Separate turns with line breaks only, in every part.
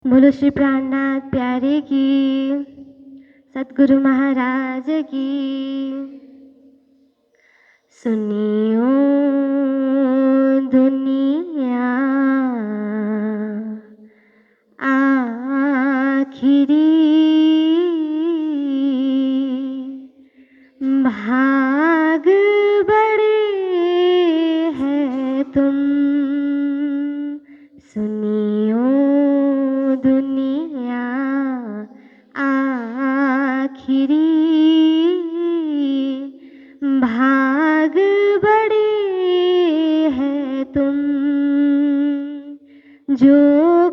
बोलो श्री प्राणनाथ प्यारे की, सतगुरु महाराज की। सुनियो दुनिया आखिरी, भाग बड़े हैं तुम। सुनियो दुनिया आखिरी, भाग बड़े हैं तुम। जो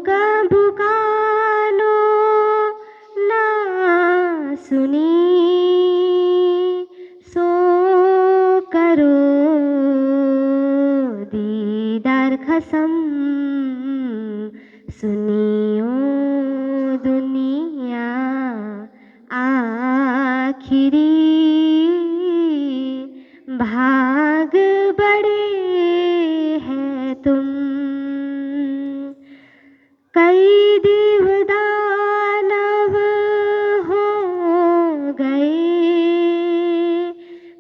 कभू कानो ना सुनी, सो करो दीदार खसम। सुनियो दुनिया आखिरी, भाग बड़े हैं तुम। कई दीवदानव हो गए,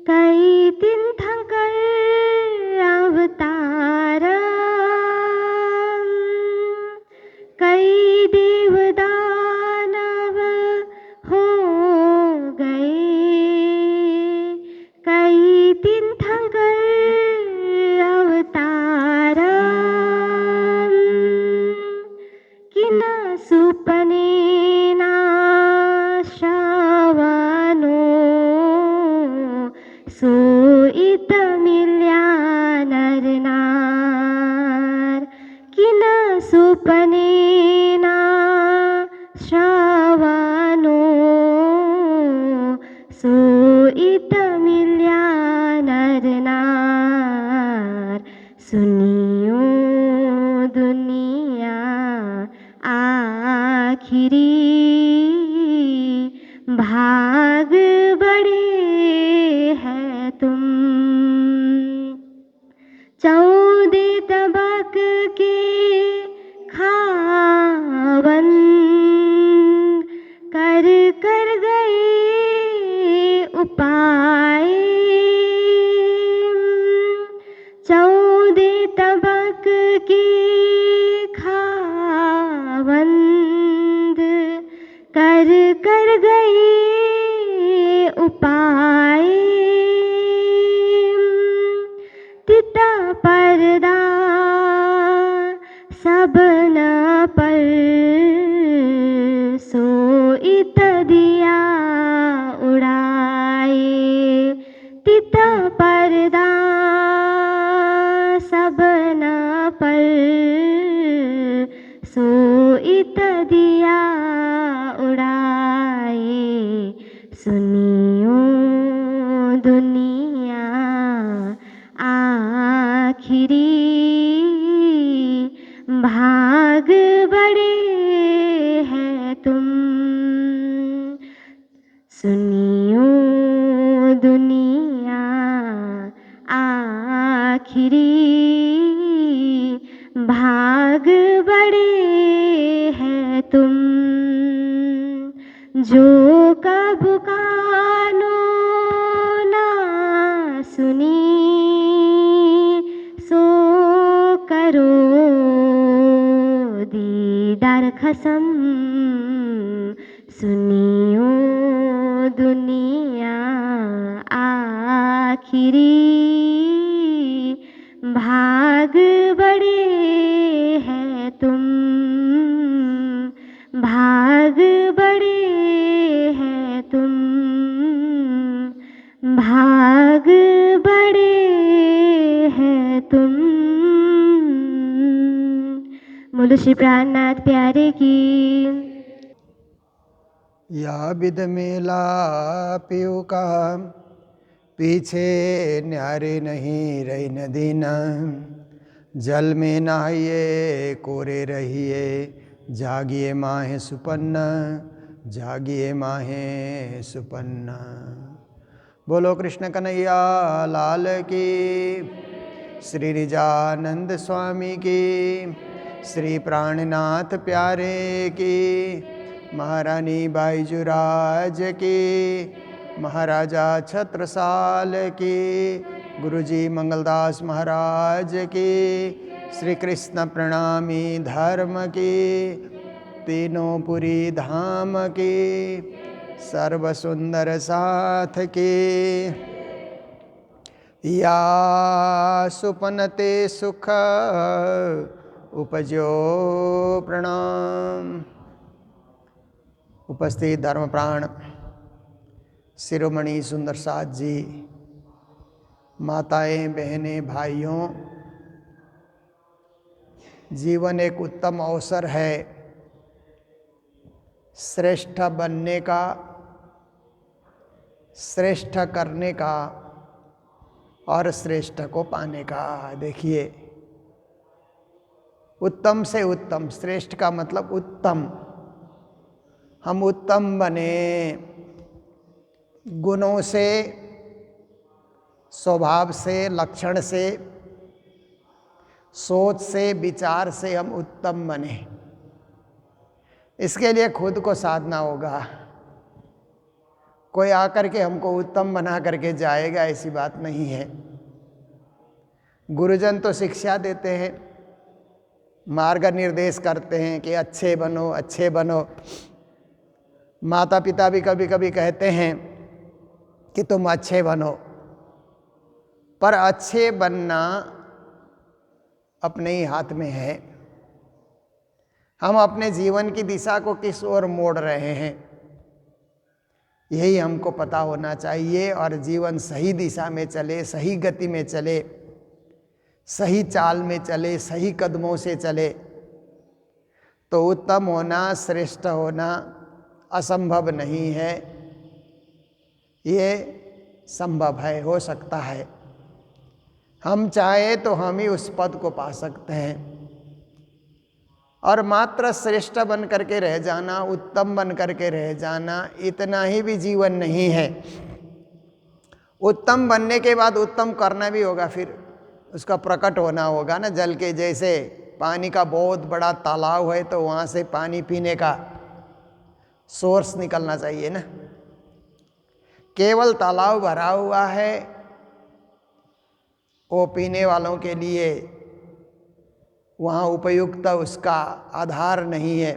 कई तीर्थंकर अवतार। कई देवदानव हो गए, कई तीर्थंकर अवतार। किन सुपने ना श्रावणो, सोईत मिल्या नर नार। किन सुपने ना श्रावणो, सोईत मिल्या नर नार। सुनियो दुनिया आखिरी, भाग बड़े हैं तुम। 14 तबक के खावन, कर कर गए उपाय। 14 तबक के खावंद, कर कर गए उपाय। तिता परदा सबन पर, सोईत दिया उड़ाए। तिता परदा सबन पर, सोईत दिया उड़ाए। सुनियो दुनिया आखिरी, भाग बड़े हैं तुम। सुनियो दुनिया आखिरी, भाग बड़े हैं तुम। जो कभू कानो ना सुनी, सो करो दीदार खसम। सुनियो दुनिया आखिरी, भाग बड़े हैं तुम। भाग बड़े हैं तुम, भाग बड़े हैं तुम। बोलो श्री प्राणनाथ प्यारे की।
या विध मेला पियो का, पीछे न्यारे नहीं रही नदी न। जल में नहाइए कोरे रहिए, जागिए माहे सुपन्न, जागिए माहे सुपन्न। बोलो कृष्ण कन्हैया लाल की, श्री निजानंद स्वामी की, श्री प्राणनाथ प्यारे की, महारानी बाईजुराज की, महाराजा छत्रसाल की, गुरुजी मंगलदास महाराज की, श्री कृष्ण प्रणामी धर्म की, तीनों पुरी धाम की, सर्व सुंदर साथ की, या सुपनते सुख उपजो प्रणाम। उपस्थित धर्मप्राण शिरोमणि सुंदर साथ जी, माताएं, बहनें, भाइयों, जीवन एक उत्तम अवसर है श्रेष्ठ बनने का, श्रेष्ठ करने का और श्रेष्ठ को पाने का। देखिए, उत्तम से उत्तम, श्रेष्ठ का मतलब उत्तम। हम उत्तम बने, गुणों से, स्वभाव से, लक्षण से, सोच से, विचार से हम उत्तम बने। इसके लिए खुद को साधना होगा। कोई आकर के हमको उत्तम बना करके जाएगा, ऐसी बात नहीं है। गुरुजन तो शिक्षा देते हैं, मार्ग निर्देश करते हैं कि अच्छे बनो, अच्छे बनो। माता पिता भी कभी कभी कहते हैं कि तुम अच्छे बनो, पर अच्छे बनना अपने ही हाथ में है। हम अपने जीवन की दिशा को किस ओर मोड़ रहे हैं, यही हमको पता होना चाहिए। और जीवन सही दिशा में चले, सही गति में चले, सही चाल में चले, सही कदमों से चले, तो उत्तम होना, श्रेष्ठ होना असंभव नहीं है। ये संभव है, हो सकता है। हम चाहे तो हम ही उस पद को पा सकते हैं। और मात्र श्रेष्ठ बन करके रह जाना, उत्तम बन करके रह जाना, इतना ही भी जीवन नहीं है। उत्तम बनने के बाद उत्तम करना भी होगा, फिर उसका प्रकट होना होगा ना। जल के जैसे पानी का बहुत बड़ा तालाब है तो वहाँ से पानी पीने का सोर्स निकलना चाहिए ना। केवल तालाब भरा हुआ है, वो पीने वालों के लिए वहाँ उपयुक्त उसका आधार नहीं है।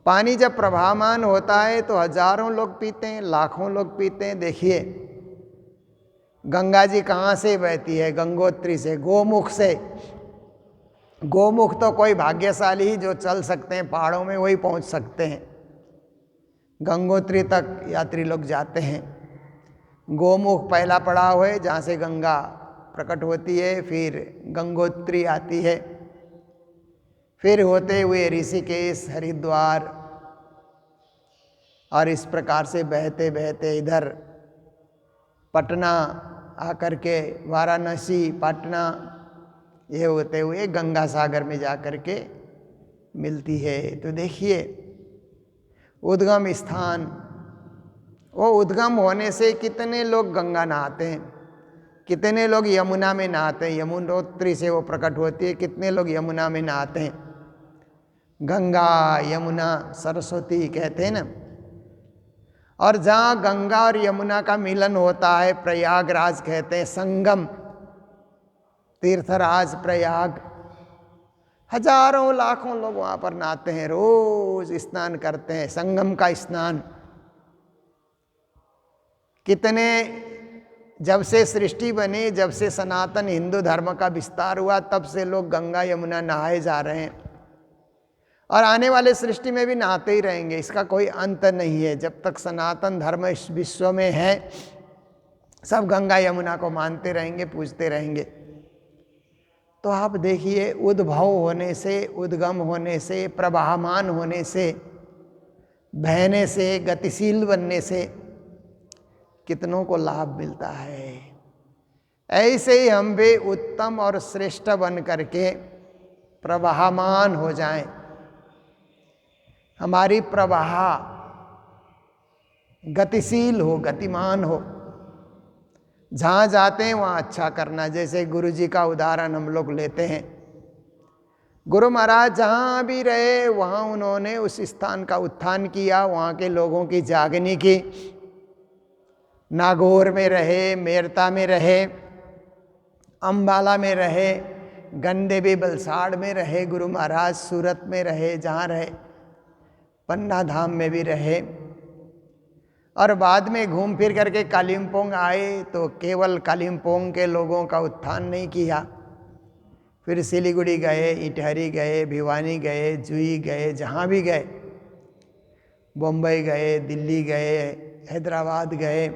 पानी जब प्रभावमान होता है तो हजारों लोग पीते हैं, लाखों लोग पीते हैं। देखिए, गंगा जी कहाँ से बहती है? गंगोत्री से, गोमुख से। गोमुख तो कोई भाग्यशाली ही जो चल सकते हैं पहाड़ों में, वही पहुँच सकते हैं। गंगोत्री तक यात्री लोग जाते हैं। गोमुख पहला पड़ाव है जहाँ से गंगा प्रकट होती है, फिर गंगोत्री आती है, फिर होते हुए ऋषिकेश, हरिद्वार, और इस प्रकार से बहते बहते इधर पटना आकर के वाराणसी, पटना, ये होते हुए गंगा सागर में जाकर के मिलती है। तो देखिए, उद्गम स्थान, वो उद्गम होने से कितने लोग गंगा नहाते हैं, कितने लोग यमुना में नहाते हैं। यमुनोत्री से वो प्रकट होती है, कितने लोग यमुना में नहाते हैं। गंगा, यमुना, सरस्वती कहते हैं ना। और जहाँ गंगा और यमुना का मिलन होता है, प्रयागराज कहते हैं, संगम, तीर्थराज प्रयाग। हजारों लाखों लोग वहाँ पर नहाते हैं, रोज स्नान करते हैं, संगम का स्नान। कितने, जब से सृष्टि बनी, जब से सनातन हिंदू धर्म का विस्तार हुआ, तब से लोग गंगा यमुना नहाए जा रहे हैं, और आने वाले सृष्टि में भी नहाते ही रहेंगे। इसका कोई अंत नहीं है। जब तक सनातन धर्म इस विश्व में है, सब गंगा यमुना को मानते रहेंगे, पूजते रहेंगे। तो आप देखिए, उद्भव होने से, उद्गम होने से, प्रवाहमान होने से, बहने से, गतिशील बनने से कितनों को लाभ मिलता है। ऐसे ही हम भी उत्तम और श्रेष्ठ बन करके प्रवाहमान हो जाएं। हमारी प्रवाह गतिशील हो, गतिमान हो। जहाँ जाते हैं वहाँ अच्छा करना। जैसे गुरु जी का उदाहरण हम लोग लेते हैं, गुरु महाराज जहाँ भी रहे वहाँ उन्होंने उस स्थान का उत्थान किया, वहाँ के लोगों की जागनी की। नागौर में रहे, मेरता में रहे, अम्बाला में रहे, गंदेवी बलसाड़ में रहे गुरु महाराज, सूरत में रहे, जहाँ रहे, पन्ना धाम में भी रहे। और बाद में घूम फिर करके कालिम्पोंग आए तो केवल कालिम्पोंग के लोगों का उत्थान नहीं किया, फिर सिलीगुड़ी गए, इटहरी गए, भिवानी गए, जुई गए, जहाँ भी गए, बम्बई गए, दिल्ली गए, हैदराबाद गए,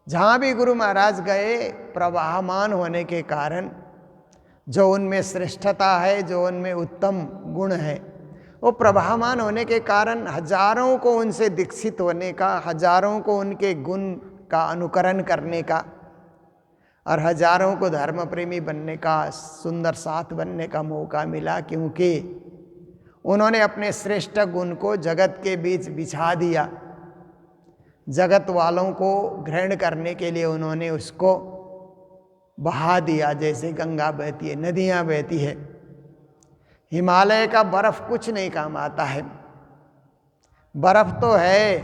जहाँ भी गुरु महाराज गए, प्रवाहमान होने के कारण जो उनमें श्रेष्ठता है, जो उनमें उत्तम गुण है, वो प्रवाहमान होने के कारण हजारों को उनसे दीक्षित होने का, हजारों को उनके गुण का अनुकरण करने का और हजारों को धर्म प्रेमी बनने का, सुंदर साथ बनने का मौका मिला, क्योंकि उन्होंने अपने श्रेष्ठ गुण को जगत के बीच बिछा दिया। जगत वालों को ग्रहण करने के लिए उन्होंने उसको बहा दिया, जैसे गंगा बहती है, नदियाँ बहती है। हिमालय का बर्फ कुछ नहीं काम आता है, बर्फ तो है,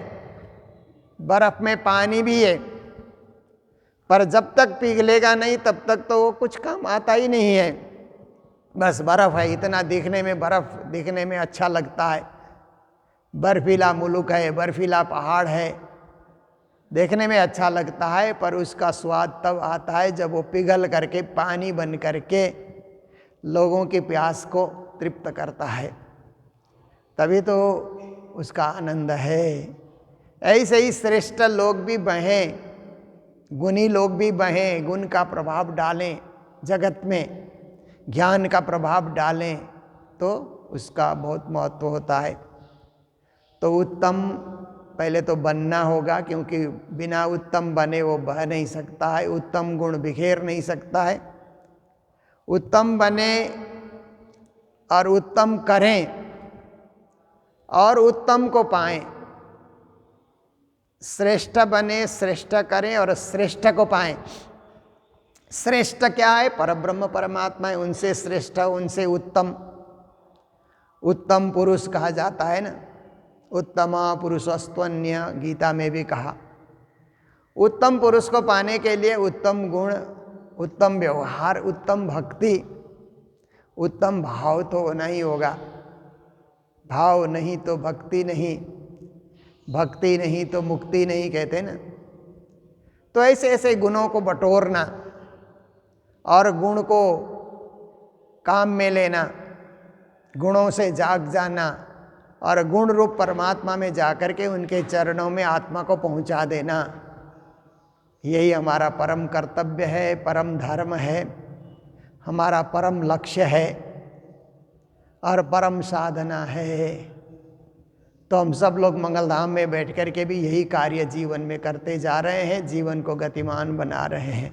बर्फ में पानी भी है, पर जब तक पिघलेगा नहीं तब तक तो वो कुछ काम आता ही नहीं है। बस बर्फ है, इतना दिखने में, बर्फ दिखने में अच्छा लगता है, बर्फीला मुल्क है, बर्फीला पहाड़ है, देखने में अच्छा लगता है, पर उसका स्वाद तब आता है जब वो पिघल करके पानी बन करके लोगों की प्यास को तृप्त करता है, तभी तो उसका आनंद है। ऐसे ही श्रेष्ठ लोग भी बहें, गुणी लोग भी बहें, गुण का प्रभाव डालें जगत में, ज्ञान का प्रभाव डालें, तो उसका बहुत महत्व होता है। तो उत्तम पहले तो बनना होगा, क्योंकि बिना उत्तम बने वो बह नहीं सकता है, उत्तम गुण बिखेर नहीं सकता है। उत्तम बने और उत्तम करें और उत्तम को पाएं, श्रेष्ठ बने, श्रेष्ठ करें और श्रेष्ठ को पाएं। श्रेष्ठ क्या है? परब्रह्म परमात्मा है, उनसे श्रेष्ठ, उनसे उत्तम, उत्तम पुरुष कहा जाता है ना, उत्तमा पुरुषस्त्वन्य, गीता में भी कहा। उत्तम पुरुष को पाने के लिए उत्तम गुण, उत्तम व्यवहार, उत्तम भक्ति, उत्तम भाव तो होना ही होगा। भाव नहीं तो भक्ति नहीं, भक्ति नहीं तो मुक्ति नहीं, कहते ना। तो ऐसे ऐसे गुणों को बटोरना और गुण को काम में लेना, गुणों से जाग जाना और गुण रूप परमात्मा में जाकर के उनके चरणों में आत्मा को पहुंचा देना, यही हमारा परम कर्तव्य है, परम धर्म है, हमारा परम लक्ष्य है और परम साधना है। तो हम सब लोग मंगलधाम में बैठ कर के भी यही कार्य जीवन में करते जा रहे हैं, जीवन को गतिमान बना रहे हैं।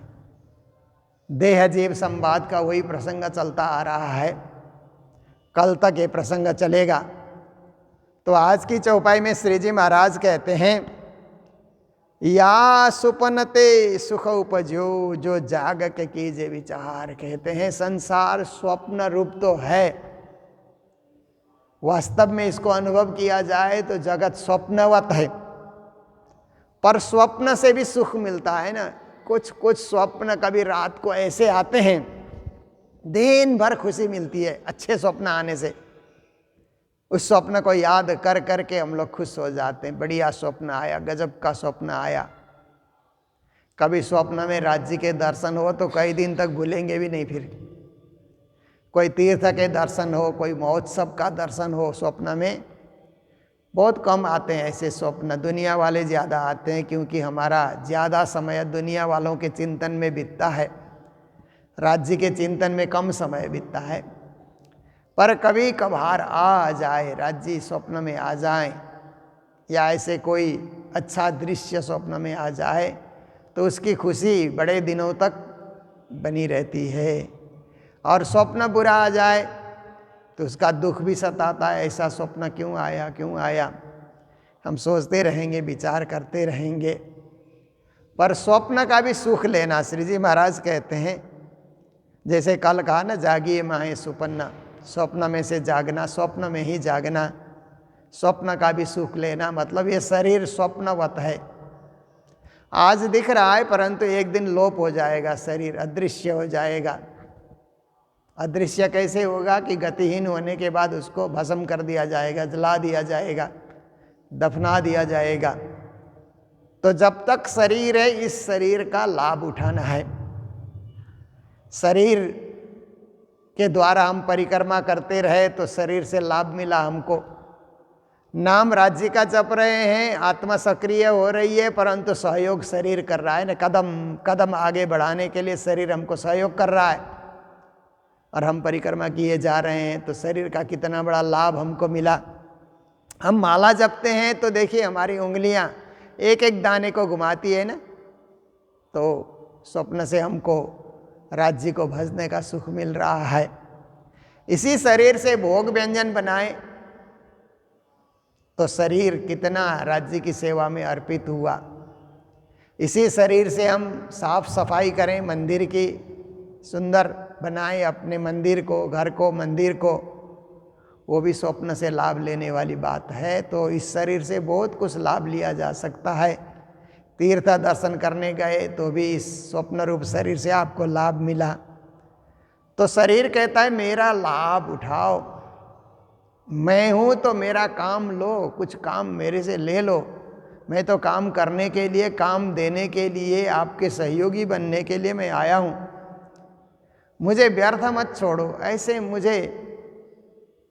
देह जीव संवाद का वही प्रसंग चलता आ रहा है, कल तक ये प्रसंग चलेगा। तो आज की चौपाई में श्री जी महाराज कहते हैं, या सुपनते सुख उपजो, जो जाग के कीजे विचार। कहते हैं संसार स्वप्न रूप तो है, वास्तव में इसको अनुभव किया जाए तो जगत स्वप्नवत है, पर स्वप्न से भी सुख मिलता है ना। कुछ कुछ स्वप्न कभी रात को ऐसे आते हैं, दिन भर खुशी मिलती है अच्छे स्वप्न आने से। उस स्वप्न को याद कर कर के हम लोग खुश हो जाते हैं, बढ़िया स्वप्न आया, गजब का स्वप्न आया। कभी स्वप्न में राज्य के दर्शन हो तो कई दिन तक भूलेंगे भी नहीं। फिर कोई तीर्थ के दर्शन हो, कोई महोत्सव का दर्शन हो, स्वप्न में बहुत कम आते हैं ऐसे स्वप्न। दुनिया वाले ज़्यादा आते हैं, क्योंकि हमारा ज़्यादा समय दुनिया वालों के चिंतन में बीतता है, राज्य के चिंतन में कम समय बीतता है। पर कभी कभार आ जाए राज्य, स्वप्न में आ जाए, या ऐसे कोई अच्छा दृश्य स्वप्न में आ जाए तो उसकी खुशी बड़े दिनों तक बनी रहती है। और स्वप्न बुरा आ जाए तो उसका दुख भी सताता है, ऐसा स्वप्न क्यों आया, क्यों आया। हम सोचते रहेंगे, विचार करते रहेंगे। पर स्वप्न का भी सुख लेना, श्री जी महाराज कहते हैं जैसे कल कहा ना, जागिए माहे सुपन्ना, स्वप्न में से जागना, स्वप्न में ही जागना, स्वप्न का भी सुख लेना। मतलब ये शरीर स्वप्नवत है, आज दिख रहा है परंतु एक दिन लोप हो जाएगा, शरीर अदृश्य हो जाएगा। अदृश्य कैसे होगा कि गतिहीन होने के बाद उसको भस्म कर दिया जाएगा, जला दिया जाएगा, दफना दिया जाएगा। तो जब तक शरीर है, इस शरीर का लाभ उठाना है। शरीर के द्वारा हम परिक्रमा करते रहे तो शरीर से लाभ मिला हमको। नाम राज्य का जप रहे हैं, आत्मा सक्रिय हो रही है, परंतु सहयोग शरीर कर रहा है ना, कदम कदम आगे बढ़ाने के लिए शरीर हमको सहयोग कर रहा है। और हम परिक्रमा किए जा रहे हैं तो शरीर का कितना बड़ा लाभ हमको मिला। हम माला जपते हैं तो देखिए हमारी उंगलियां एक एक दाने को घुमाती है ना, तो स्वप्न से हमको राज्य को भजने का सुख मिल रहा है। इसी शरीर से भोग व्यंजन बनाए तो शरीर कितना राज्य की सेवा में अर्पित हुआ। इसी शरीर से हम साफ सफाई करें, मंदिर की सुंदर बनाएं अपने मंदिर को, घर को, मंदिर को, वो भी स्वप्न से लाभ लेने वाली बात है। तो इस शरीर से बहुत कुछ लाभ लिया जा सकता है। तीर्थ दर्शन करने गए तो भी इस स्वप्न रूप शरीर से आपको लाभ मिला। तो शरीर कहता है मेरा लाभ उठाओ, मैं हूँ तो मेरा काम लो, कुछ काम मेरे से ले लो। मैं तो काम करने के लिए, काम देने के लिए, आपके सहयोगी बनने के लिए मैं आया हूँ। मुझे व्यर्थ मत छोड़ो, ऐसे मुझे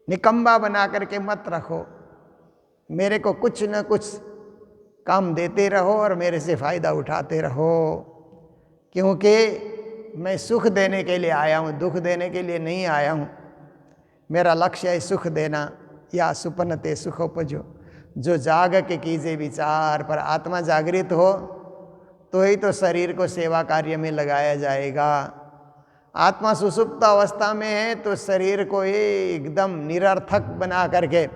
निकम्मा बना करके मत रखो। मेरे को कुछ न कुछ काम देते रहो और मेरे से फ़ायदा उठाते रहो, क्योंकि मैं सुख देने के लिए आया हूँ, दुख देने के लिए नहीं आया हूँ। मेरा लक्ष्य है सुख देना। या सुपनते सुखोपजो, जो जाग के कीजिए विचार। पर आत्मा जागृत हो तो ही तो शरीर को सेवा कार्य में लगाया जाएगा। आत्मा सुसुप्त अवस्था में है तो शरीर को ही एकदम निरर्थक बना करके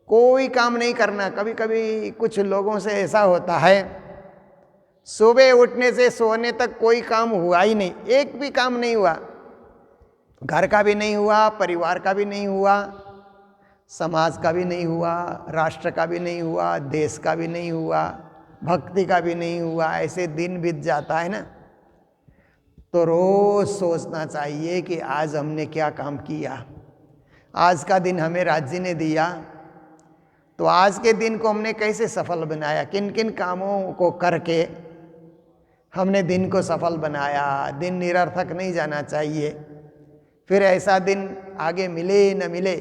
कोई काम नहीं करना। कभी कभी कुछ लोगों से ऐसा होता है, सुबह उठने से सोने तक कोई काम हुआ ही नहीं, एक भी काम नहीं हुआ, घर का भी नहीं हुआ, परिवार का भी नहीं हुआ, समाज का भी नहीं हुआ, राष्ट्र का भी नहीं हुआ, देश का भी नहीं हुआ, भक्ति का भी नहीं हुआ। ऐसे दिन बीत जाता है ना। तो रोज सोचना चाहिए कि आज हमने क्या काम किया, आज का दिन हमें राज्य ने दिया, तो आज के दिन को हमने कैसे सफल बनाया, किन किन कामों को करके हमने दिन को सफल बनाया। दिन निरर्थक नहीं जाना चाहिए। फिर ऐसा दिन आगे मिले न मिले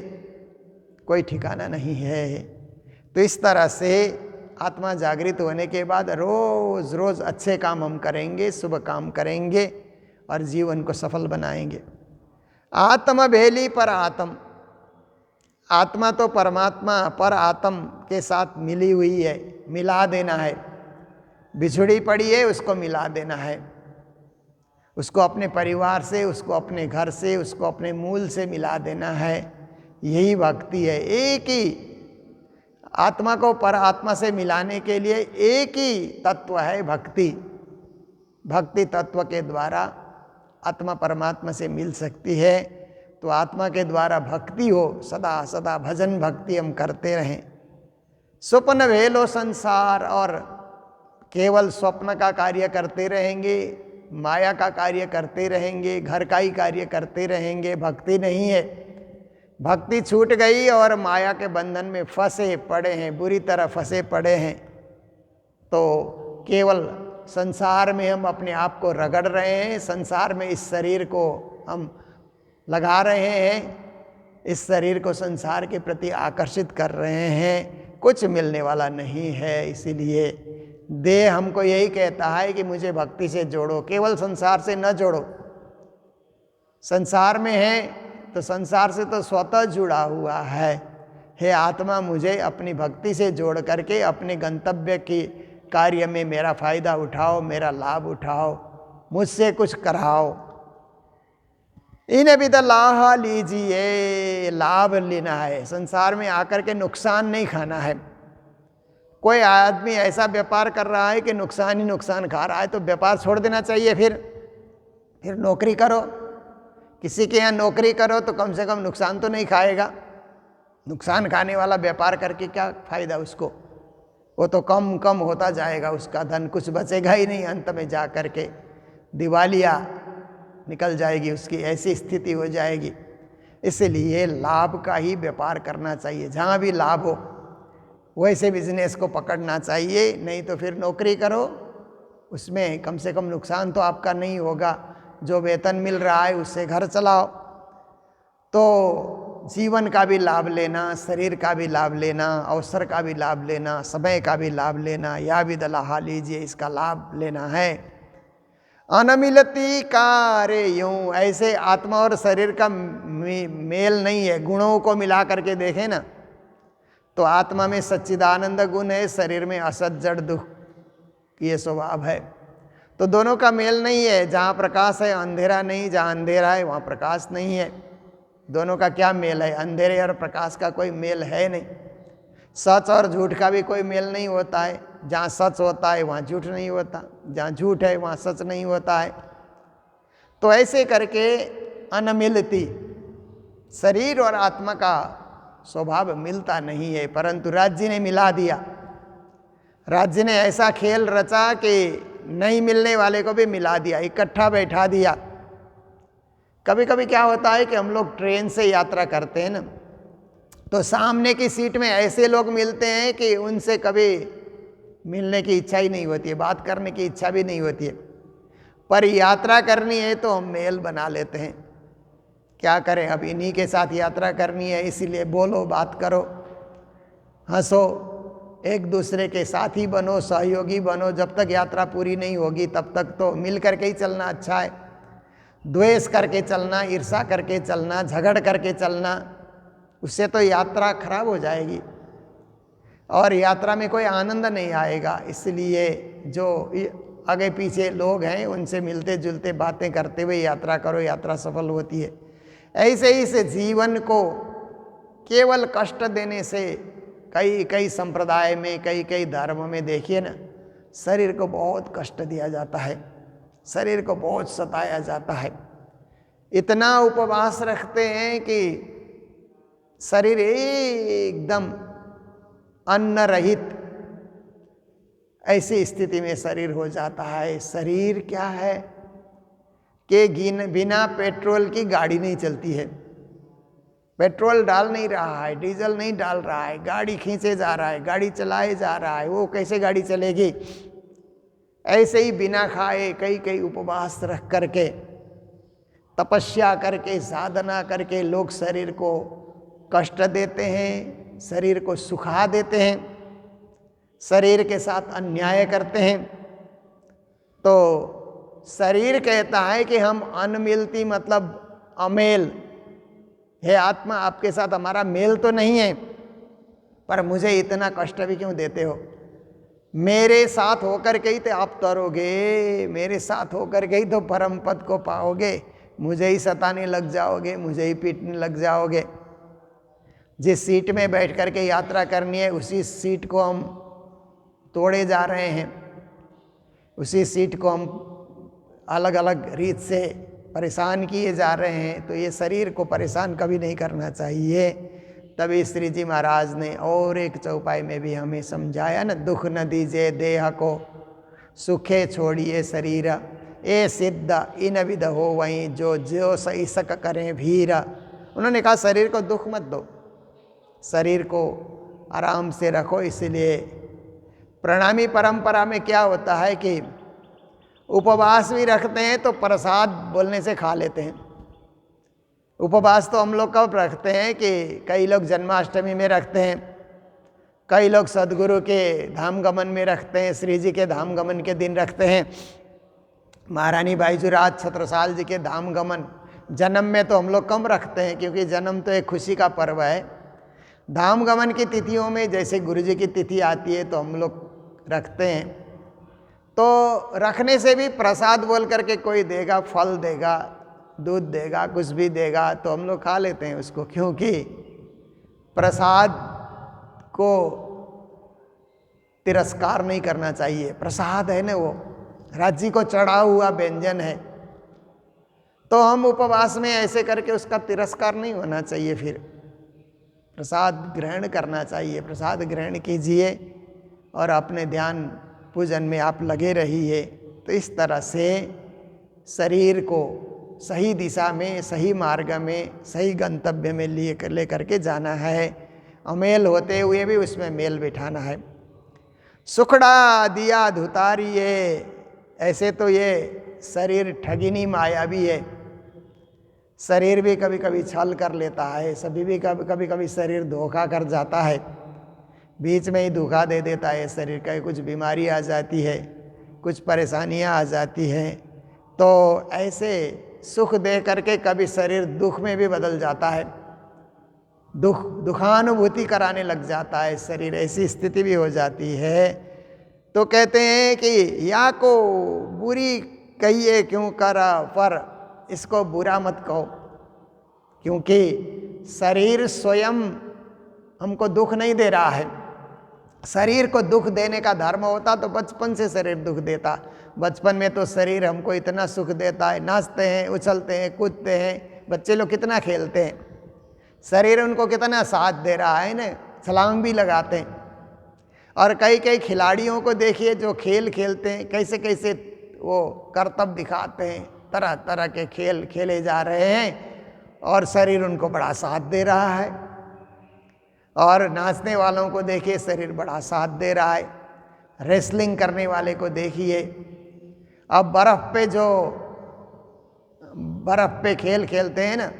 कोई ठिकाना नहीं है। तो इस तरह से आत्मा जागृत होने के बाद रोज रोज अच्छे काम हम करेंगे, शुभ काम करेंगे और जीवन को सफल बनाएंगे। आत्म भेली पर आत्म, आत्मा तो परमात्मा पर आत्म के साथ मिली हुई है, मिला देना है। बिछड़ी पड़ी है उसको मिला देना है, उसको अपने परिवार से, उसको अपने घर से, उसको अपने मूल से मिला देना है। यही भक्ति है। एक ही आत्मा को पर आत्मा से मिलाने के लिए एक ही तत्व है भक्ति। भक्ति तत्व के द्वारा आत्मा परमात्मा से मिल सकती है। तो आत्मा के द्वारा भक्ति हो, सदा सदा भजन भक्ति हम करते रहें। स्वप्न भेलो संसार, और केवल स्वप्न का कार्य करते रहेंगे, माया का कार्य करते रहेंगे, घर का ही कार्य करते रहेंगे, भक्ति नहीं है। भक्ति छूट गई और माया के बंधन में फंसे पड़े हैं, बुरी तरह फंसे पड़े हैं। तो केवल संसार में हम अपने आप को रगड़ रहे हैं, संसार में इस शरीर को हम लगा रहे हैं, इस शरीर को संसार के प्रति आकर्षित कर रहे हैं, कुछ मिलने वाला नहीं है। इसीलिए देह हमको यही कहता है कि मुझे भक्ति से जोड़ो, केवल संसार से न जोड़ो। संसार में है तो संसार से तो स्वतः जुड़ा हुआ है। हे आत्मा, मुझे अपनी भक्ति से जोड़ करके अपने गंतव्य की कार्य में मेरा फायदा उठाओ, मेरा लाभ उठाओ, मुझसे कुछ कराओ। इन विध लाह लीजिए, लाभ लेना है, संसार में आकर के नुकसान नहीं खाना है। कोई आदमी ऐसा व्यापार कर रहा है कि नुकसान ही नुकसान खा रहा है, तो व्यापार छोड़ देना चाहिए, फिर नौकरी करो। किसी के यहाँ नौकरी करो तो कम से कम नुकसान तो नहीं खाएगा। नुकसान खाने वाला व्यापार करके क्या फायदा उसको, वो तो कम कम होता जाएगा, उसका धन कुछ बचेगा ही नहीं, अंत में जा कर के दिवालिया निकल जाएगी उसकी, ऐसी स्थिति हो जाएगी। इसलिए लाभ का ही व्यापार करना चाहिए, जहाँ भी लाभ हो वैसे बिजनेस को पकड़ना चाहिए। नहीं तो फिर नौकरी करो, उसमें कम से कम नुकसान तो आपका नहीं होगा, जो वेतन मिल रहा है उससे घर चलाओ। तो जीवन का भी लाभ लेना, शरीर का भी लाभ लेना, अवसर का भी लाभ लेना, समय का भी लाभ लेना, या भी दलाहा लीजिए, इसका लाभ लेना है। अनमिलती कार्य यूं, ऐसे आत्मा और शरीर का मेल नहीं है। गुणों को मिला करके देखें ना, तो आत्मा में सच्चिदानंद गुण है, शरीर में असत जड़ दुख ये स्वभाव है। तो दोनों का मेल नहीं है। जहाँ प्रकाश है अंधेरा नहीं, जहाँ अंधेरा है वहाँ प्रकाश नहीं है। दोनों का क्या मेल है? अंधेरे और प्रकाश का कोई मेल है नहीं। सच और झूठ का भी कोई मेल नहीं होता है। जहाँ सच होता है वहाँ झूठ नहीं होता, जहाँ झूठ है वहाँ सच नहीं होता है। तो ऐसे करके अनमिलती, शरीर और आत्मा का स्वभाव मिलता नहीं है, परंतु राज्य ने मिला दिया। राज्य ने ऐसा खेल रचा कि नहीं मिलने वाले को भी मिला दिया, इकट्ठा बैठा दिया। कभी कभी क्या होता है कि हम लोग ट्रेन से यात्रा करते हैं ना, तो सामने की सीट में ऐसे लोग मिलते हैं कि उनसे कभी मिलने की इच्छा ही नहीं होती है, बात करने की इच्छा भी नहीं होती है, पर यात्रा करनी है तो हम मेल बना लेते हैं। क्या करें, अब इन्हीं के साथ यात्रा करनी है, इसीलिए बोलो, बात करो, हंसो, एक दूसरे के साथी बनो, सहयोगी बनो। जब तक यात्रा पूरी नहीं होगी तब तक तो मिल करके ही चलना अच्छा है। द्वेष करके चलना, ईर्षा करके चलना, झगड़ करके चलना, उससे तो यात्रा खराब हो जाएगी और यात्रा में कोई आनंद नहीं आएगा। इसलिए जो आगे पीछे लोग हैं उनसे मिलते जुलते बातें करते हुए यात्रा करो, यात्रा सफल होती है। ऐसे ही से जीवन को केवल कष्ट देने से, कई कई संप्रदाय में, कई कई धर्म में देखिए ना, शरीर को बहुत कष्ट दिया जाता है, शरीर को बहुत सताया जाता है। इतना उपवास रखते हैं कि शरीर एकदम अन्न रहित, ऐसी स्थिति में शरीर हो जाता है। शरीर क्या है कि बिना पेट्रोल की गाड़ी नहीं चलती है। पेट्रोल डाल नहीं रहा है, डीजल नहीं डाल रहा है, गाड़ी खींचे जा रहा है, गाड़ी चलाए जा रहा है, वो कैसे गाड़ी चलेगी? ऐसे ही बिना खाए कई कई उपवास रख करके, तपस्या करके, साधना करके लोग शरीर को कष्ट देते हैं, शरीर को सुखा देते हैं, शरीर के साथ अन्याय करते हैं। तो शरीर कहता है कि हम अनमिलती, मतलब अमेल है। आत्मा, आपके साथ हमारा मेल तो नहीं है, पर मुझे इतना कष्ट भी क्यों देते हो? मेरे साथ होकर के ही तो आप तरोगे, मेरे साथ होकर के ही तो परम पद को पाओगे। मुझे ही सताने लग जाओगे, मुझे ही पीटने लग जाओगे। जिस सीट में बैठ कर के यात्रा करनी है उसी सीट को हम तोड़े जा रहे हैं, उसी सीट को हम अलग अलग रीत से परेशान किए जा रहे हैं। तो ये शरीर को परेशान कभी नहीं करना चाहिए। तभी श्री जी महाराज ने और एक चौपाई में भी हमें समझाया ना, दुख न दीजिए देह को, सुखे छोड़िए शरीर, ए सिद्ध इन विध हो वहीं जो जो सही सक करें भीर। उन्होंने कहा शरीर को दुख मत दो, शरीर को आराम से रखो। इसलिए प्रणामी परंपरा में क्या होता है कि उपवास भी रखते हैं तो प्रसाद बोलने से खा लेते हैं। उपवास तो हम लोग कब रखते हैं कि कई लोग जन्माष्टमी में रखते हैं, कई लोग सदगुरु के धाम गमन में रखते हैं, श्री जी के धाम गमन के दिन रखते हैं, महारानी बाईजूराज छत्रसाल जी के धाम गमन। जन्म में तो हम लोग कम रखते हैं क्योंकि जन्म तो एक खुशी का पर्व है। धाम गमन की तिथियों में जैसे गुरु जी की तिथि आती है तो हम लोग रखते हैं। तो रखने से भी प्रसाद बोल करके कोई देगा, फल देगा, दूध देगा, कुछ भी देगा तो हम लोग खा लेते हैं उसको, क्योंकि प्रसाद को तिरस्कार नहीं करना चाहिए। प्रसाद है ना, वो राज्य को चढ़ा हुआ व्यंजन है। तो हम उपवास में ऐसे करके उसका तिरस्कार नहीं होना चाहिए, फिर प्रसाद ग्रहण करना चाहिए। प्रसाद ग्रहण कीजिए और अपने ध्यान पूजन में आप लगे रहिए। तो इस तरह से शरीर को सही दिशा में, सही मार्ग में, सही गंतव्य में ले करके जाना है। अमेल होते हुए भी उसमें मेल बिठाना है। सुखड़ा दिया धुतारिये, ऐसे तो ये शरीर ठगिनी मायावी है। शरीर भी कभी कभी छल कर लेता है, सभी भी कभी कभी शरीर धोखा कर जाता है, बीच में ही धोखा दे देता है शरीर का। कुछ बीमारी आ जाती है, कुछ परेशानियां आ जाती हैं, तो ऐसे सुख दे करके कभी शरीर दुख में भी बदल जाता है, दुखानुभूति कराने लग जाता है शरीर, ऐसी स्थिति भी हो जाती है। तो कहते हैं कि या को बुरी कहिए क्यों कर, पर इसको बुरा मत कहो, क्योंकि शरीर स्वयं हमको दुख नहीं दे रहा है। शरीर को दुख देने का धर्म होता तो बचपन से शरीर दुख देता। बचपन में तो शरीर हमको इतना सुख देता है, नाचते हैं, उछलते हैं, कूदते हैं, बच्चे लोग कितना खेलते हैं, शरीर उनको कितना साथ दे रहा है ना, छलांग भी लगाते हैं। और कई कई खिलाड़ियों को देखिए जो खेल खेलते हैं, कैसे कैसे वो करतब दिखाते हैं, तरह तरह के खेल खेले जा रहे हैं और शरीर उनको बड़ा साथ दे रहा है। और नाचने वालों को देखिए, शरीर बड़ा साथ दे रहा है। रेसलिंग करने वाले को देखिए, अब बर्फ पे खेल खेलते हैं ना,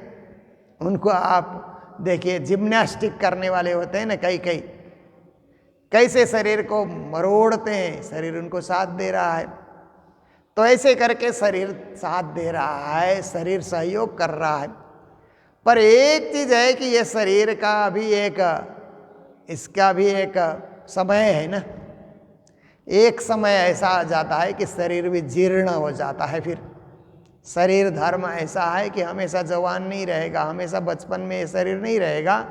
उनको आप देखिए, जिम्नास्टिक करने वाले होते हैं ना, कई कैसे शरीर को मरोड़ते हैं, शरीर उनको साथ दे रहा है। तो ऐसे करके शरीर साथ दे रहा है, शरीर सहयोग कर रहा है। पर एक चीज है कि ये शरीर का भी इसका भी एक समय है ना, एक समय ऐसा आ जाता है कि शरीर भी जीर्ण हो जाता है। फिर शरीर धर्म ऐसा है कि हमेशा जवान नहीं रहेगा, हमेशा बचपन में ये शरीर नहीं रहेगा।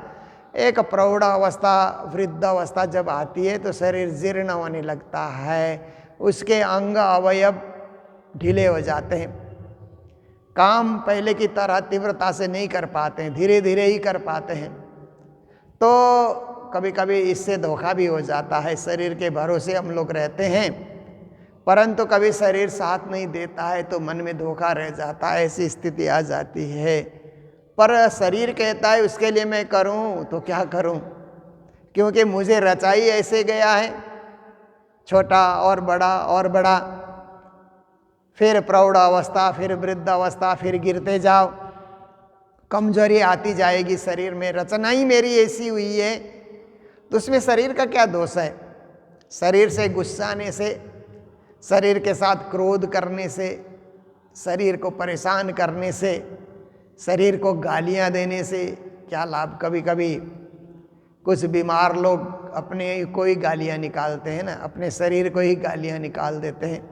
एक प्रौढ़ावस्था, वृद्धावस्था जब आती है तो शरीर जीर्ण होने लगता है, उसके अंग अवयव ढीले हो जाते हैं, काम पहले की तरह तीव्रता से नहीं कर पाते हैं, धीरे धीरे ही कर पाते हैं। तो कभी कभी इससे धोखा भी हो जाता है। शरीर के भरोसे हम लोग रहते हैं, परंतु कभी शरीर साथ नहीं देता है तो मन में धोखा रह जाता है, ऐसी स्थिति आ जाती है। पर शरीर कहता है उसके लिए मैं करूं तो क्या करूं, क्योंकि मुझे रचाई ऐसे गया है, छोटा और बड़ा, फिर प्रौढ़ावस्था, फिर वृद्धावस्था, फिर गिरते जाओ, कमजोरी आती जाएगी शरीर में। रचना ही मेरी ऐसी हुई है, तो उसमें शरीर का क्या दोष है। शरीर से गुस्सा आने से, शरीर के साथ क्रोध करने से, शरीर को परेशान करने से, शरीर को गालियां देने से क्या लाभ। कभी कभी कुछ बीमार लोग अपने को ही गालियां निकालते हैं ना, अपने शरीर को ही गालियां निकाल देते हैं,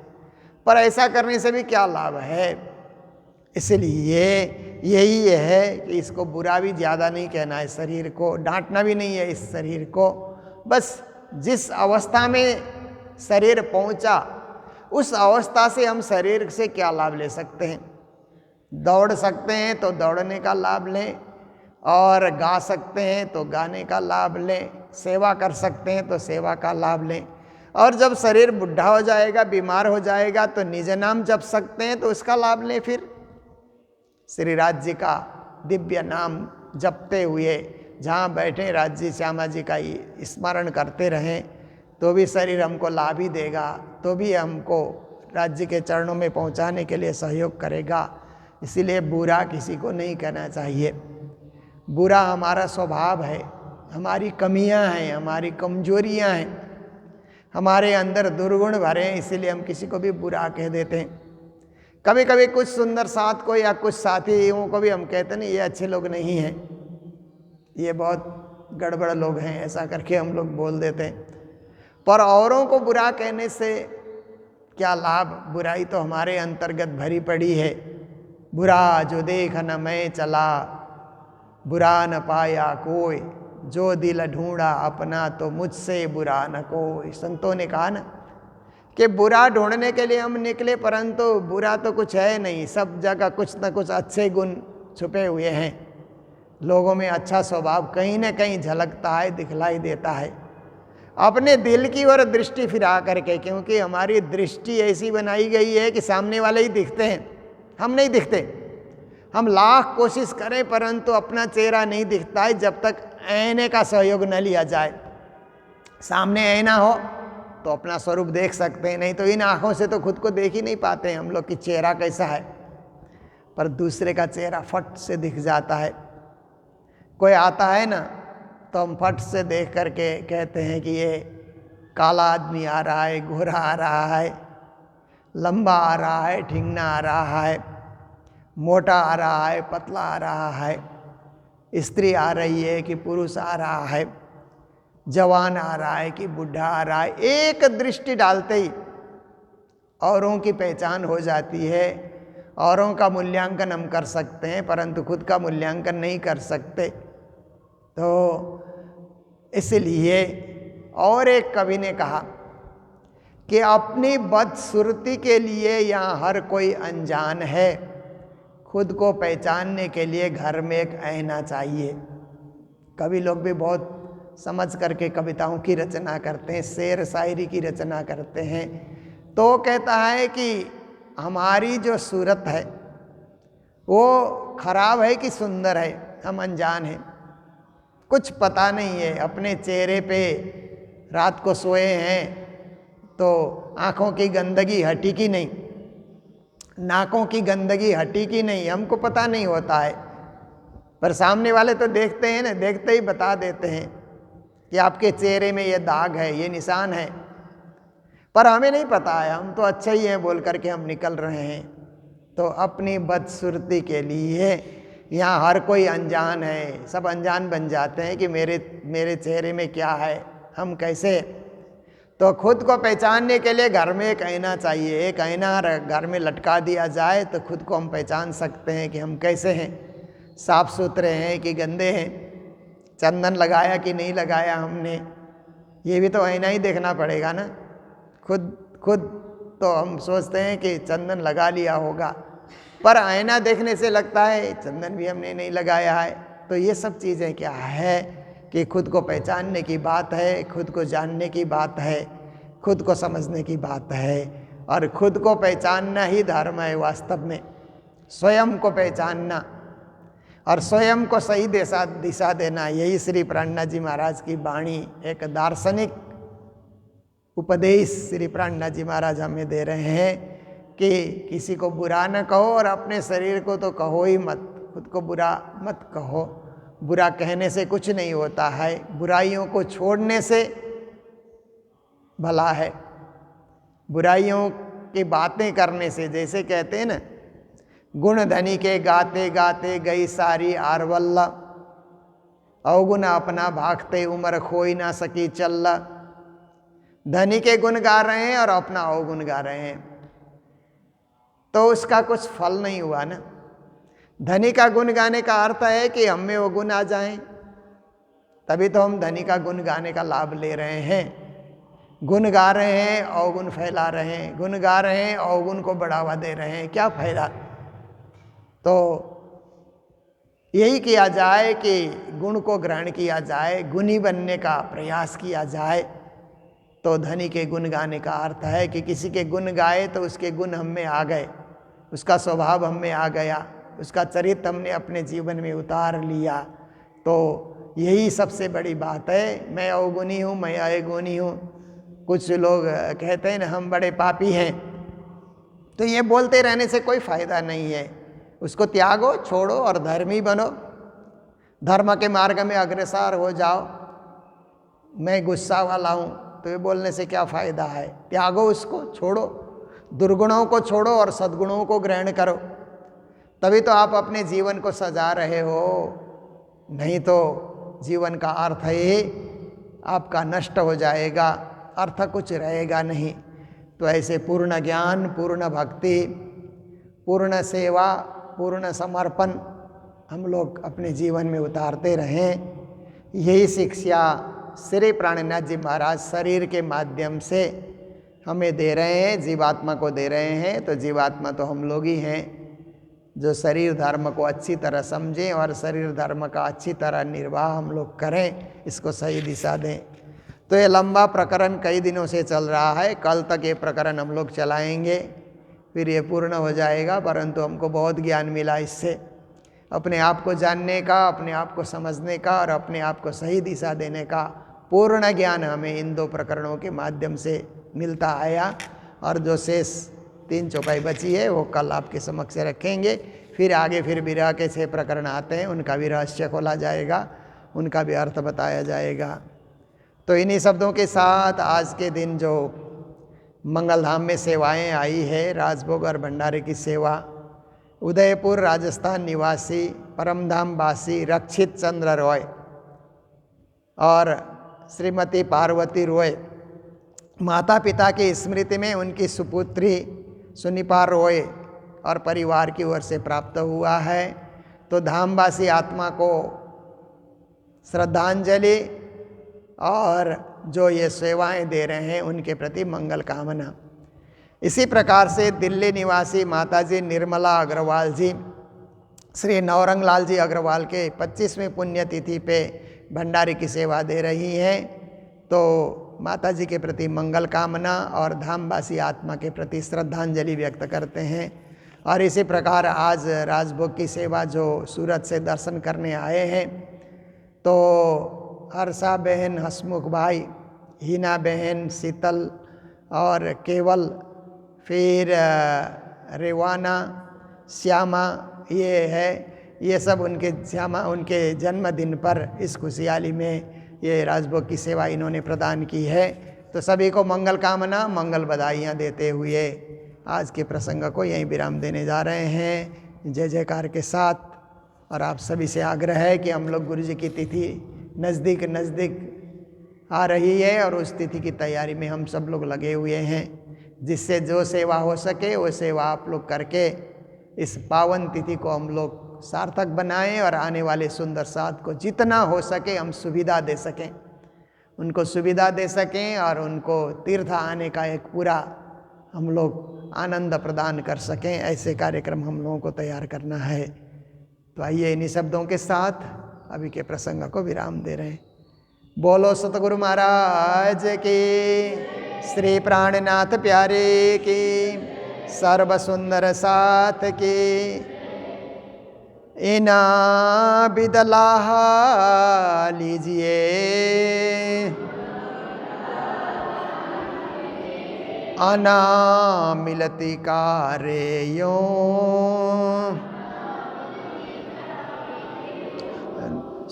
पर ऐसा करने से भी क्या लाभ है। इसलिए यही है कि इसको बुरा भी ज़्यादा नहीं कहना है, शरीर को डांटना भी नहीं है। इस शरीर को बस जिस अवस्था में शरीर पहुंचा, उस अवस्था से हम शरीर से क्या लाभ ले सकते हैं। दौड़ सकते हैं तो दौड़ने का लाभ लें, और गा सकते हैं तो गाने का लाभ लें, सेवा कर सकते हैं तो सेवा का लाभ लें। और जब शरीर बुढ़ा हो जाएगा, बीमार हो जाएगा, तो निज नाम जप सकते हैं तो उसका लाभ लें। फिर श्री राज जी का दिव्य नाम जपते हुए जहाँ बैठे राज जी, श्यामा जी का स्मरण करते रहें, तो भी शरीर हमको लाभ ही देगा, तो भी हमको राज जी के चरणों में पहुँचाने के लिए सहयोग करेगा। इसीलिए बुरा किसी को नहीं कहना चाहिए। बुरा हमारा स्वभाव है, हमारी कमियां हैं, हमारी कमजोरियां हैं, हमारे अंदर दुर्गुण भरे हैं, इसीलिए हम किसी को भी बुरा कह देते हैं। कभी कभी कुछ सुंदर साथ को या कुछ साथियों को भी हम कहते नहीं, ये अच्छे लोग नहीं हैं, ये बहुत गड़बड़ लोग हैं, ऐसा करके हम लोग बोल देते हैं। पर औरों को बुरा कहने से क्या लाभ। बुराई तो हमारे अंतर्गत भरी पड़ी है। बुरा जो देख न मैं चला, बुरा न पाया कोई, जो दिल ढूंढा अपना तो मुझसे बुरा न कोई। संतों ने कहा ना कि बुरा ढूंढने के लिए हम निकले, परंतु बुरा तो कुछ है नहीं, सब जगह कुछ ना कुछ अच्छे गुण छुपे हुए हैं। लोगों में अच्छा स्वभाव कहीं ना कहीं झलकता है, दिखलाई देता है। अपने दिल की ओर दृष्टि फिरा करके, क्योंकि हमारी दृष्टि ऐसी बनाई गई है कि सामने वाले ही दिखते हैं, हम नहीं दिखते। हम लाख कोशिश करें परंतु अपना चेहरा नहीं दिखता है जब तक आईने का सहयोग न लिया जाए। सामने आईना हो तो अपना स्वरूप देख सकते हैं, नहीं तो इन आँखों से तो खुद को देख ही नहीं पाते हैं हम लोग कि चेहरा कैसा है। पर दूसरे का चेहरा फट से दिख जाता है। कोई आता है ना तो हम फट से देख करके कहते हैं कि ये काला आदमी आ रहा है, गोरा आ रहा है, लंबा आ रहा है, ठिंगना आ रहा है, मोटा आ रहा है, पतला आ रहा है, स्त्री आ रही है कि पुरुष आ रहा है, जवान आ रहा है कि बूढ़ा आ रहा है। एक दृष्टि डालते ही औरों की पहचान हो जाती है। औरों का मूल्यांकन हम कर सकते हैं परंतु खुद का मूल्यांकन नहीं कर सकते। तो इसलिए और एक कवि ने कहा कि अपनी बदसूरती के लिए यहाँ हर कोई अनजान है, खुद को पहचानने के लिए घर में एक आईना चाहिए। कवि लोग भी बहुत समझ करके कविताओं की रचना करते हैं, शेर शायरी की रचना करते हैं। तो कहता है कि हमारी जो सूरत है वो खराब है कि सुंदर है, हम अनजान हैं, कुछ पता नहीं है। अपने चेहरे पे रात को सोए हैं तो आँखों की गंदगी हटी कि नहीं, नाकों की गंदगी हटी कि नहीं, हमको पता नहीं होता है। पर सामने वाले तो देखते हैं ना, देखते ही बता देते हैं कि आपके चेहरे में ये दाग है, ये निशान है। पर हमें नहीं पता है, हम तो अच्छा ही हैं बोल करके हम निकल रहे हैं। तो अपनी बदसूरती के लिए यहाँ हर कोई अनजान है, सब अनजान बन जाते हैं कि मेरे चेहरे में क्या है, हम कैसे। तो खुद को पहचानने के लिए घर में एक आईना चाहिए। एक आईना घर में लटका दिया जाए तो खुद को हम पहचान सकते हैं कि हम कैसे हैं, साफ सुथरे हैं कि गंदे हैं, चंदन लगाया कि नहीं लगाया हमने, ये भी तो आईना ही देखना पड़ेगा ना। खुद तो हम सोचते हैं कि चंदन लगा लिया होगा, पर आईना देखने से लगता है चंदन भी हमने नहीं लगाया है। तो ये सब चीज़ें क्या है कि खुद को पहचानने की बात है, खुद को जानने की बात है, खुद को समझने की बात है। और खुद को पहचानना ही धर्म है वास्तव में, स्वयं को पहचानना और स्वयं को सही दिशा देना। यही श्री प्राणनाथ जी महाराज की वाणी, एक दार्शनिक उपदेश श्री प्राणनाथ जी महाराज हमें दे रहे हैं कि किसी को बुरा न कहो और अपने शरीर को तो कहो ही मत, खुद को बुरा मत कहो। बुरा कहने से कुछ नहीं होता है, बुराइयों को छोड़ने से भला है। बुराइयों की बातें करने से, जैसे कहते हैं ना, गुण धनी के गाते गाते गई सारी आरवल्ला, अवगुण अपना भागते उम्र खोई ना सकी चल्ला। धनी के गुण गा रहे हैं और अपना अवगुण गा रहे हैं तो उसका कुछ फल नहीं हुआ ना। धनी का गुण गाने का अर्थ है कि हम में वो गुण आ जाएं, तभी तो हम धनी का गुण गाने का लाभ ले रहे हैं। गुण गा रहे हैं, अवगुण फैला रहे हैं, गुण गा रहे हैं, अवगुण को बढ़ावा दे रहे हैं, क्या फायदा। तो यही किया जाए कि गुण को ग्रहण किया जाए, गुणी बनने का प्रयास किया जाए। तो धनी के गुण गाने का अर्थ है कि किसी के गुण गाए तो उसके गुण हम में आ गए, उसका स्वभाव हम में आ गया, उसका चरित्र हमने अपने जीवन में उतार लिया। तो यही सबसे बड़ी बात है। मैं अवगुणी हूँ, मैं अवगुणी हूँ। कुछ लोग कहते हैं ना हम बड़े पापी हैं, तो ये बोलते रहने से कोई फायदा नहीं है। उसको त्यागो, छोड़ो और धर्मी बनो, धर्म के मार्ग में अग्रसर हो जाओ। मैं गुस्सा वाला हूँ तो ये बोलने से क्या फ़ायदा है। त्यागो, उसको छोड़ो, दुर्गुणों को छोड़ो और सद्गुणों को ग्रहण करो, तभी तो आप अपने जीवन को सजा रहे हो। नहीं तो जीवन का अर्थ ही आपका नष्ट हो जाएगा, अर्थ कुछ रहेगा नहीं। तो ऐसे पूर्ण ज्ञान, पूर्ण भक्ति, पूर्ण सेवा, पूर्ण समर्पण हम लोग अपने जीवन में उतारते रहें। यही शिक्षा श्री प्राणनाथ जी महाराज शरीर के माध्यम से हमें दे रहे हैं, जीवात्मा को दे रहे हैं। तो जीवात्मा तो हम लोग ही हैं जो शरीर धर्म को अच्छी तरह समझें और शरीर धर्म का अच्छी तरह निर्वाह हम लोग करें, इसको सही दिशा दें। तो ये लंबा प्रकरण कई दिनों से चल रहा है। कल तक ये प्रकरण हम लोग चलाएंगे, फिर ये पूर्ण हो जाएगा। परंतु हमको बहुत ज्ञान मिला इससे, अपने आप को जानने का, अपने आप को समझने का और अपने आप को सही दिशा देने का पूर्ण ज्ञान हमें इन 2 प्रकरणों के माध्यम से मिलता आया। और जो शेष 3 चौपाई बची है वो कल आपके समक्ष रखेंगे। फिर आगे फिर विरह के 6 प्रकरण आते हैं, उनका भी रहस्य खोला जाएगा, उनका भी अर्थ बताया जाएगा। तो इन्हीं शब्दों के साथ आज के दिन जो मंगलधाम में सेवाएं आई है, राजभोग और भंडारे की सेवा, उदयपुर राजस्थान निवासी परमधाम वासी रक्षित चंद्र रॉय और श्रीमती पार्वती रॉय माता पिता की स्मृति में उनकी सुपुत्री सुनिपा रॉय और परिवार की ओर से प्राप्त हुआ है। तो धामवासी आत्मा को श्रद्धांजलि और जो ये सेवाएं दे रहे हैं उनके प्रति मंगल कामना। इसी प्रकार से दिल्ली निवासी माताजी निर्मला अग्रवाल जी श्री नवरंग लाल जी अग्रवाल के 25वें पुण्यतिथि पे भंडारे की सेवा दे रही हैं। तो माताजी के प्रति मंगल कामना और धामवासी आत्मा के प्रति श्रद्धांजलि व्यक्त करते हैं। और इसी प्रकार आज राजभोग की सेवा जो सूरत से दर्शन करने आए हैं, तो हर्षा बहन, हसमुख भाई, हिना बहन, शीतल और केवल, फिर रेवाना, श्यामा, ये है, ये सब उनके जन्मदिन पर इस खुशहाली में ये राजभोग की सेवा इन्होंने प्रदान की है। तो सभी को मंगल कामना, मंगल बधाइयाँ देते हुए आज के प्रसंग को यहीं विराम देने जा रहे हैं जय जयकार के साथ। और आप सभी से आग्रह है कि हम लोग गुरु जी की तिथि नज़दीक आ रही है और उस तिथि की तैयारी में हम सब लोग लगे हुए हैं। जिससे जो सेवा हो सके वो सेवा आप लोग करके इस पावन तिथि को हम लोग सार्थक बनाएं और आने वाले सुंदर साथ को जितना हो सके हम सुविधा दे सकें, उनको सुविधा दे सकें और उनको तीर्थ आने का एक पूरा हम लोग आनंद प्रदान कर सकें। ऐसे कार्यक्रम हम लोगों को तैयार करना है। तो आइए इन्हीं शब्दों के साथ अभी के प्रसंग को विराम दे रहे हैं। बोलो सतगुरु महाराज की, श्री प्राणनाथ प्यारे की, सर्व सुंदर साथ की, इना बिदलाह लीजिए, आना मिलती कारेयों,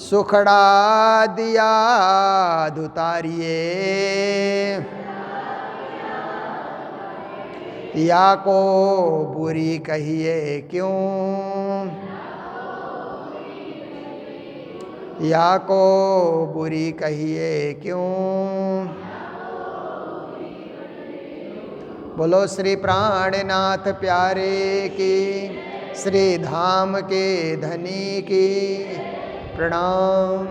सुखड़ा दिया दुतारिए, या को बुरी कहिए क्यों, या को बुरी कहिए क्यों। बोलो श्री प्राणनाथ प्यारे की, श्री धाम के धनी की, प्रणाम।